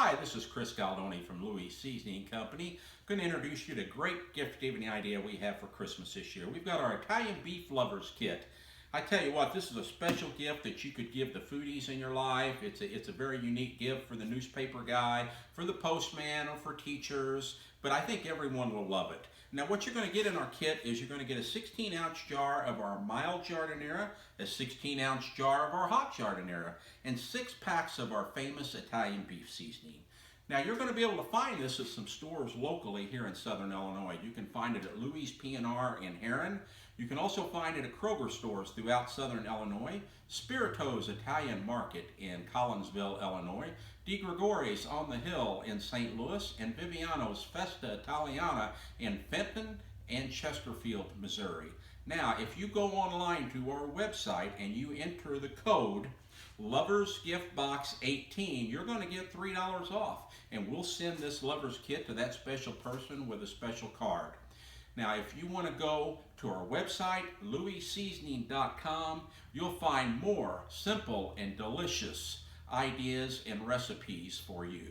Hi, this is Chris Galdoni from Louis Seasoning Company. I'm going to introduce you to a great gift giving idea we have for Christmas this year. We've got our Italian Beef Lovers Kit. I tell you what, this is a special gift that you could give the foodies in your life. It's a very unique gift for the newspaper guy, for the postman, or for teachers, but I think everyone will love it. Now what you're going to get in our kit is you're going to get a 16-ounce jar of our mild giardiniera, a 16-ounce jar of our hot giardiniera, and 6 packs of our famous Italian beef seasoning. Now you're going to be able to find this at some stores locally here in Southern Illinois. You can find it at Louis P&R in Herrin. You can also find it at Kroger stores throughout Southern Illinois, Spirito's Italian Market in Collinsville, Illinois, Di Gregore's on the Hill in St. Louis, and Viviano's Festa Italiana in Fenton and Chesterfield, Missouri. Now, if you go online to our website and you enter the code Lovers Gift Box 18, you're going to get $3 off, and we'll send this Lovers Kit to that special person with a special card. Now, if you want to go to our website, louisseasoning.com, you'll find more simple and delicious ideas and recipes for you.